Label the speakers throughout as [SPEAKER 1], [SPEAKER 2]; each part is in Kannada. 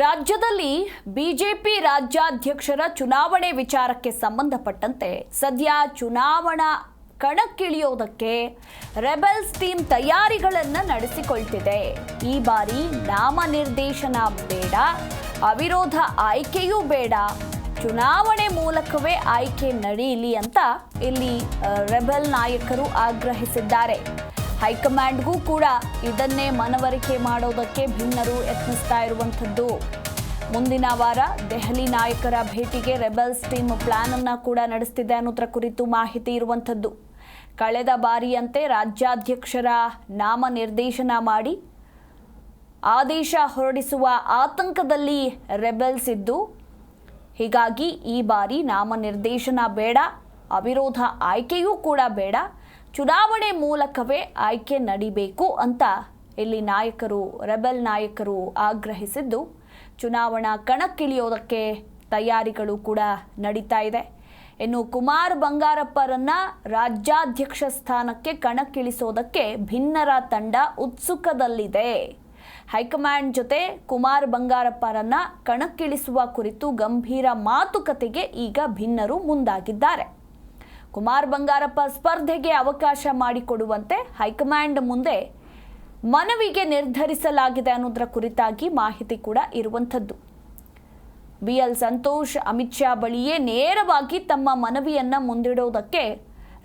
[SPEAKER 1] ರಾಜ್ಯದಲ್ಲಿ ಬಿಜೆಪಿ ರಾಜ್ಯಾಧ್ಯಕ್ಷರ ಚುನಾವಣೆ ವಿಚಾರಕ್ಕೆ ಸಂಬಂಧಪಟ್ಟಂತೆ ಸದ್ಯ ಚುನಾವಣಾ ಕಣಕ್ಕಿಳಿಯೋದಕ್ಕೆ ರೆಬೆಲ್ಸ್ ಟೀಮ್ ತಯಾರಿಗಳನ್ನು ನಡೆಸಿಕೊಳ್ತಿದೆ. ಈ ಬಾರಿ ನಾಮನಿರ್ದೇಶನ ಬೇಡ, ಅವಿರೋಧ ಆಯ್ಕೆಯೂ ಬೇಡ, ಚುನಾವಣೆ ಮೂಲಕವೇ ಆಯ್ಕೆ ನಡೆಯಲಿ ಅಂತ ಇಲ್ಲಿ ರೆಬೆಲ್ ನಾಯಕರು ಆಗ್ರಹಿಸಿದ್ದಾರೆ. ಹೈಕಮಾಂಡ್ಗೂ ಕೂಡ ಇದನ್ನೇ ಮನವರಿಕೆ ಮಾಡೋದಕ್ಕೆ ಭಿನ್ನರು ಯತ್ನಿಸ್ತಾ ಇರುವಂಥದ್ದು. ಮುಂದಿನ ವಾರ ದೆಹಲಿ ನಾಯಕರ ಭೇಟಿಗೆ ರೆಬೆಲ್ಸ್ ಟೀಮ್ ಪ್ಲಾನ್ ಅನ್ನ ಕೂಡ ನಡೆಸ್ತಿದೆ ಅನ್ನೋದ್ರ ಕುರಿತು ಮಾಹಿತಿ ಇರುವಂಥದ್ದು. ಕಳೆದ ಬಾರಿಯಂತೆ ರಾಜ್ಯಾಧ್ಯಕ್ಷರ ನಾಮ ನಿರ್ದೇಶನ ಮಾಡಿ ಆದೇಶ ಹೊರಡಿಸುವ ಆತಂಕದಲ್ಲಿ ರೆಬೆಲ್ಸ್ ಇದ್ದು, ಹೀಗಾಗಿ ಈ ಬಾರಿ ನಾಮನಿರ್ದೇಶನ ಬೇಡ, ಅವಿರೋಧ ಆಯ್ಕೆಯೂ ಕೂಡ ಬೇಡ, ಚುನಾವಣೆ ಮೂಲಕವೇ ಆಯ್ಕೆ ನಡಿಬೇಕು ಅಂತ ಇಲ್ಲಿ ರೆಬೆಲ್ ನಾಯಕರು ಆಗ್ರಹಿಸಿದ್ದು, ಚುನಾವಣಾ ಕಣಕ್ಕಿಳಿಯೋದಕ್ಕೆ ತಯಾರಿಗಳು ಕೂಡ ನಡೀತಾ ಇದೆ. ಇನ್ನು ಕುಮಾರ್ ಬಂಗಾರಪ್ಪರನ್ನ ರಾಜ್ಯಾಧ್ಯಕ್ಷ ಸ್ಥಾನಕ್ಕೆ ಕಣಕ್ಕಿಳಿಸೋದಕ್ಕೆ ಭಿನ್ನರ ತಂಡ ಉತ್ಸುಕದಲ್ಲಿದೆ. ಹೈಕಮಾಂಡ್ ಜೊತೆ ಕುಮಾರ್ ಬಂಗಾರಪ್ಪರನ್ನ ಕಣಕ್ಕಿಳಿಸುವ ಕುರಿತು ಗಂಭೀರ ಮಾತುಕತೆಗೆ ಈಗ ಭಿನ್ನರು ಮುಂದಾಗಿದ್ದಾರೆ. ಕುಮಾರ್ ಬಂಗಾರಪ್ಪ ಸ್ಪರ್ಧೆಗೆ ಅವಕಾಶ ಮಾಡಿಕೊಡುವಂತೆ ಹೈಕಮಾಂಡ್ ಮುಂದೆ ಮನವಿಗೆ ನಿರ್ಧರಿಸಲಾಗಿದೆ ಅನ್ನೋದರ ಕುರಿತಾಗಿ ಮಾಹಿತಿ ಕೂಡ ಇರುವಂಥದ್ದು. BL ಸಂತೋಷ್ ಅಮಿತ್ ಶಾ ಬಳಿಯೇ ನೇರವಾಗಿ ತಮ್ಮ ಮನವಿಯನ್ನ ಮುಂದಿಡೋದಕ್ಕೆ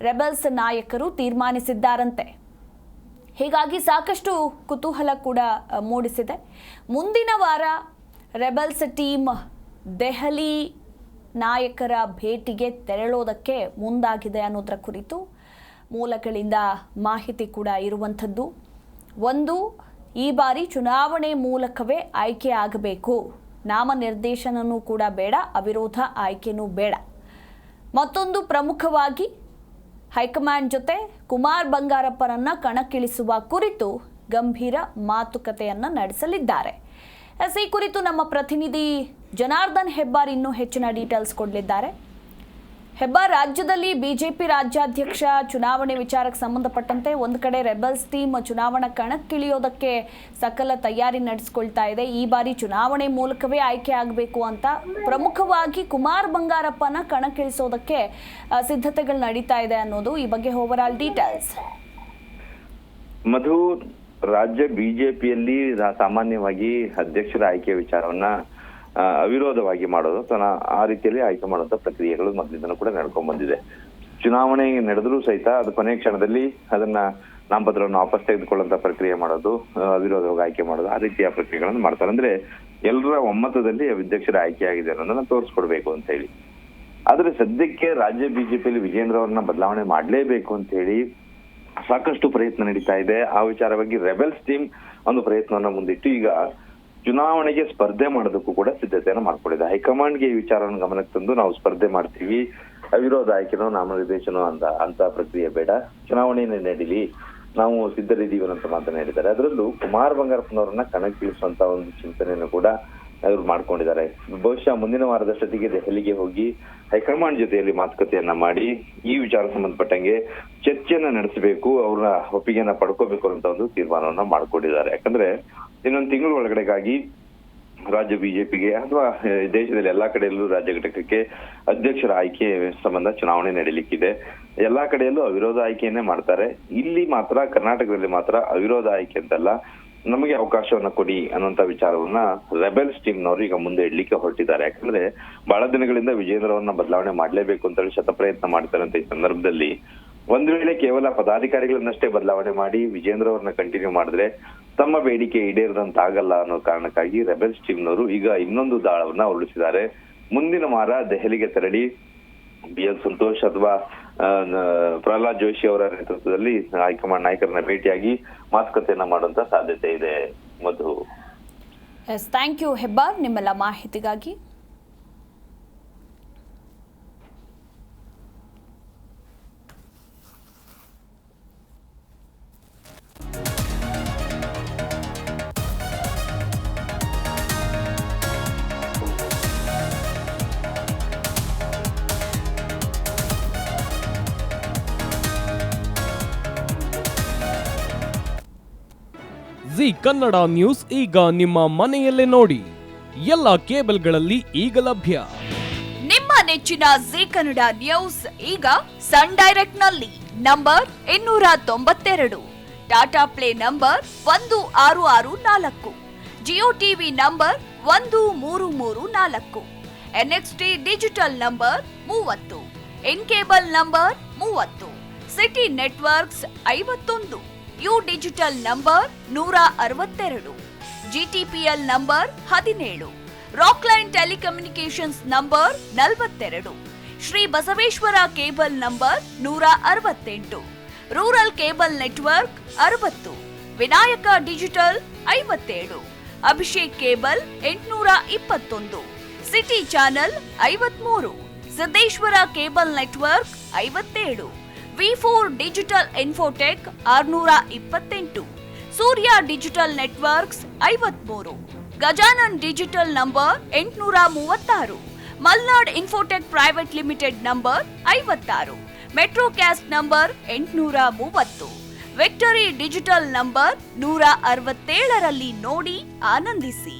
[SPEAKER 1] ರೆಬೆಲ್ಸ್ ನಾಯಕರು ತೀರ್ಮಾನಿಸಿದ್ದಾರಂತೆ. ಹೀಗಾಗಿ ಸಾಕಷ್ಟು ಕುತೂಹಲ ಕೂಡ ಮೂಡಿಸಿದೆ. ಮುಂದಿನ ವಾರ ರೆಬೆಲ್ಸ್ ಟೀಮ್ ದೆಹಲಿ ನಾಯಕರ ಭೇಟಿಗೆ ತೆರಳೋದಕ್ಕೆ ಮುಂದಾಗಿದೆ ಅನ್ನೋದರ ಕುರಿತು ಮೂಲಗಳಿಂದ ಮಾಹಿತಿ ಕೂಡ ಇರುವಂಥದ್ದು. ಒಂದು, ಈ ಬಾರಿ ಚುನಾವಣೆ ಮೂಲಕವೇ ಆಯ್ಕೆ ಆಗಬೇಕು, ನಾಮನಿರ್ದೇಶನನೂ ಕೂಡ ಬೇಡ, ಅವಿರೋಧ ಆಯ್ಕೆನೂ ಬೇಡ. ಮತ್ತೊಂದು, ಪ್ರಮುಖವಾಗಿ ಹೈಕಮಾಂಡ್ ಜೊತೆ ಕುಮಾರ್ ಬಂಗಾರಪ್ಪರನ್ನ ಕಣಕ್ಕಿಳಿಸುವ ಕುರಿತು ಗಂಭೀರ ಮಾತುಕತೆಯನ್ನು ನಡೆಸಲಿದ್ದಾರೆ. ಈ ಕುರಿತು ನಮ್ಮ ಪ್ರತಿನಿಧಿ ಜನಾರ್ದನ್ ಹೆಬ್ಬಾರ್ ಇನ್ನೂ ಹೆಚ್ಚಿನ ಡೀಟೇಲ್ಸ್ ಕೊಡಲಿದ್ದಾರೆ. ಹೆಬ್ಬಾರ್, ರಾಜ್ಯದಲ್ಲಿ ಬಿಜೆಪಿ ರಾಜ್ಯಾಧ್ಯಕ್ಷ ಚುನಾವಣೆ ವಿಚಾರಕ್ಕೆ ಸಂಬಂಧಪಟ್ಟಂತೆ ಒಂದು ಕಡೆ ರೆಬೆಲ್ಸ್ ಟೀಮ್ ಚುನಾವಣಾ ಕಣಕ್ಕಿಳಿಯೋದಕ್ಕೆ ಸಕಲ ತಯಾರಿ ನಡೆಸಿಕೊಳ್ತಾ ಇದೆ. ಈ ಬಾರಿ ಚುನಾವಣೆ ಮೂಲಕವೇ ಆಯ್ಕೆ ಆಗಬೇಕು ಅಂತ ಪ್ರಮುಖವಾಗಿ ಕುಮಾರ್ ಬಂಗಾರಪ್ಪನ ಕಣಕ್ಕಿಳಿಸೋದಕ್ಕೆ ಸಿದ್ಧತೆಗಳು ನಡೀತಾ ಇದೆ ಅನ್ನೋದು ಈ ಬಗ್ಗೆ ಓವರಾಲ್ ಡೀಟೇಲ್ಸ್.
[SPEAKER 2] ಮಧು, ರಾಜ್ಯ ಬಿಜೆಪಿಯಲ್ಲಿ ಸಾಮಾನ್ಯವಾಗಿ ಅಧ್ಯಕ್ಷರ ಆಯ್ಕೆ ವಿಚಾರವನ್ನ ಅವಿರೋಧವಾಗಿ ಮಾಡೋದು, ಆ ರೀತಿಯಲ್ಲಿ ಆಯ್ಕೆ ಮಾಡುವಂತ ಪ್ರಕ್ರಿಯೆಗಳು ಮೊದಲಿಂದನೂ ಕೂಡ ನಡ್ಕೊಂಡ್ ಬಂದಿದೆ. ಚುನಾವಣೆ ನಡೆದರೂ ಸಹಿತ ಅದು ಕೊನೆಯ ಕ್ಷಣದಲ್ಲಿ ಅದನ್ನ ನಾಮಪತ್ರವನ್ನು ವಾಪಸ್ ತೆಗೆದುಕೊಳ್ಳುವಂತ ಪ್ರಕ್ರಿಯೆ ಮಾಡೋದು, ಅವಿರೋಧವಾಗಿ ಆಯ್ಕೆ ಮಾಡೋದು, ಆ ರೀತಿಯ ಪ್ರಕ್ರಿಯೆಗಳನ್ನು ಮಾಡ್ತಾರೆ. ಅಂದ್ರೆ ಎಲ್ಲರ ಒಮ್ಮತದಲ್ಲಿ ಅಧ್ಯಕ್ಷರ ಆಯ್ಕೆ ಆಗಿದೆ ಅನ್ನೋದನ್ನ ತೋರಿಸ್ಕೊಡ್ಬೇಕು ಅಂತ ಹೇಳಿ. ಆದ್ರೆ ಸದ್ಯಕ್ಕೆ ರಾಜ್ಯ ಬಿಜೆಪಿಯಲ್ಲಿ ವಿಜೇಂದ್ರ ಅವ್ರನ್ನ ಬದಲಾವಣೆ ಮಾಡ್ಲೇಬೇಕು ಅಂತ ಹೇಳಿ ಸಾಕಷ್ಟು ಪ್ರಯತ್ನ ನಡೀತಾ ಇದೆ. ಆ ವಿಚಾರವಾಗಿ ರೆಬೆಲ್ಸ್ ಟೀಮ್ ಒಂದು ಪ್ರಯತ್ನವನ್ನ ಮುಂದಿಟ್ಟು ಈಗ ಚುನಾವಣೆಗೆ ಸ್ಪರ್ಧೆ ಮಾಡೋದಕ್ಕೂ ಕೂಡ ಸಿದ್ಧತೆಯನ್ನು ಮಾಡ್ಕೊಂಡಿದೆ. ಹೈಕಮಾಂಡ್ಗೆ ಈ ವಿಚಾರವನ್ನು ಗಮನಕ್ಕೆ ತಂದು ನಾವು ಸ್ಪರ್ಧೆ ಮಾಡ್ತೀವಿ, ಅವಿರೋಧ ಆಯ್ಕೆನೋ ನಾಮನಿರ್ದೇಶನೋ ಅಂತ ಪ್ರಕ್ರಿಯೆ ಬೇಡ, ಚುನಾವಣೆಯನ್ನೇ ನಡೀಲಿ, ನಾವು ಸಿದ್ಧರಿದ್ದೀವಿ ಅಂತ ಮಾತನಾಡಿದ್ದಾರೆ. ಅದರಲ್ಲೂ ಕುಮಾರ್ ಬಂಗಾರಪ್ಪನವರನ್ನ ಕಣಕ್ಕಿಳಿಸುವಂತ ಒಂದು ಚಿಂತನೆಯನ್ನು ಕೂಡ ಅವರು ಮಾಡ್ಕೊಂಡಿದ್ದಾರೆ. ಬಹುಶಃ ಮುಂದಿನ ವಾರದಷ್ಟೊತ್ತಿಗೆ ದೆಹಲಿಗೆ ಹೋಗಿ ಹೈಕಮಾಂಡ್ ಜೊತೆಯಲ್ಲಿ ಮಾತುಕತೆಯನ್ನ ಮಾಡಿ ಈ ವಿಚಾರ ಸಂಬಂಧಪಟ್ಟಂಗೆ ಚರ್ಚೆಯನ್ನ ನಡೆಸಬೇಕು, ಅವ್ರನ್ನ ಒಪ್ಪಿಗೆಯನ್ನ ಪಡ್ಕೋಬೇಕು ಅಂತ ಒಂದು ತೀರ್ಮಾನವನ್ನ ಮಾಡ್ಕೊಂಡಿದ್ದಾರೆ. ಯಾಕಂದ್ರೆ ಇನ್ನೊಂದು ತಿಂಗಳ ಒಳಗಡೆಗಾಗಿ ರಾಜ್ಯ ಬಿಜೆಪಿಗೆ ಅಥವಾ ದೇಶದಲ್ಲಿ ಎಲ್ಲಾ ಕಡೆಯಲ್ಲೂ ರಾಜ್ಯ ಘಟಕಕ್ಕೆ ಅಧ್ಯಕ್ಷರ ಆಯ್ಕೆ ಸಂಬಂಧ ಚುನಾವಣೆ ನಡೀಲಿಕ್ಕಿದೆ. ಎಲ್ಲಾ ಕಡೆಯಲ್ಲೂ ಅವಿರೋಧ ಆಯ್ಕೆಯನ್ನೇ ಮಾಡ್ತಾರೆ. ಇಲ್ಲಿ ಮಾತ್ರ ಕರ್ನಾಟಕದಲ್ಲಿ ಮಾತ್ರ ಅವಿರೋಧ ಆಯ್ಕೆ ಅಂತಲ್ಲ, ನಮಗೆ ಅವಕಾಶವನ್ನ ಕೊಡಿ ಅನ್ನುವಂತ ವಿಚಾರವನ್ನ ರೆಬೆಲ್ಸ್ ಟೀಮ್ ನವರು ಈಗ ಮುಂದೆ ಇಡ್ಲಿಕ್ಕೆ ಹೊರಟಿದ್ದಾರೆ. ಯಾಕಂದ್ರೆ ಬಹಳ ದಿನಗಳಿಂದ ವಿಜೇಂದ್ರವನ್ನ ಬದಲಾವಣೆ ಮಾಡ್ಲೇಬೇಕು ಅಂತ ಹೇಳಿ ಶತಪ್ರಯತ್ನ ಮಾಡ್ತಾರೆ ಅಂತ ಈ ಸಂದರ್ಭದಲ್ಲಿ ಒಂದು ವೇಳೆ ಕೇವಲ ಪದಾಧಿಕಾರಿಗಳನ್ನಷ್ಟೇ ಬದಲಾವಣೆ ಮಾಡಿ ವಿಜೇಂದ್ರ ಅವ್ರನ್ನ ಕಂಟಿನ್ಯೂ ಮಾಡಿದ್ರೆ ತಮ್ಮ ಬೇಡಿಕೆ ಈಡೇರದಂತಾಗಲ್ಲ ಅನ್ನೋ ಕಾರಣಕ್ಕಾಗಿ ರೆಬೆಲ್ಸ್ ಟೀಮ್ ನವರು ಈಗ ಇನ್ನೊಂದು ದಾಳವನ್ನ ಹೊರಡಿಸಿದ್ದಾರೆ. ಮುಂದಿನ ವಾರ ದೆಹಲಿಗೆ ತೆರಳಿ BL ಸಂತೋಷ್ ಅಥವಾ ಪ್ರಹ್ಲಾದ್ ಜೋಶಿ ಅವರ ನೇತೃತ್ವದಲ್ಲಿ ಹೈಕಮಾಂಡ್ ನಾಯಕರನ್ನ ಭೇಟಿಯಾಗಿ ಮಾತುಕತೆಯನ್ನ ಮಾಡುವಂತ ಸಾಧ್ಯತೆ ಇದೆ. ಮಧು,
[SPEAKER 1] ಥ್ಯಾಂಕ್ ಯು ಹೆಬ್ಬಾರ್ ನಿಮ್ಮೆಲ್ಲ ಮಾಹಿತಿಗಾಗಿ.
[SPEAKER 3] ಜಿ ಕನ್ನಡ ನ್ಯೂಸ್ ಈಗ ನಿಮ್ಮ ಮನೆಯಲ್ಲೇ ನೋಡಿ. ಎಲ್ಲ ಕೇಬಲ್ಗಳಲ್ಲಿ ಈಗ ಲಭ್ಯ.
[SPEAKER 1] ನಿಮ್ಮ ನೆಚ್ಚಿನ ಜೀ ಕನ್ನಡ ನ್ಯೂಸ್ ಈಗ ಸನ್ ಡೈರೆಕ್ಟ್ ನಲ್ಲಿ number 292, Tata play number 1664, Jio TV number 1334, NXT digital number 30, in cable number 30, city networks 51, U digital number 162, GTPL number 17, Rockline telecommunications number 42, Shri Basaveshwara cable number 168, rural cable network 60, Vinayaka digital 57, Abhishek cable 821, city channel 53, Siddeshwara cable network 57, V4 digital Infotech 628, Surya digital networks 53, Gajanan digital number 836, Malnad infotech private limited number 56, Metrocast number 830, Victory digital number 167ರಲ್ಲಿ ನೋಡಿ ಆನಂದಿಸಿ.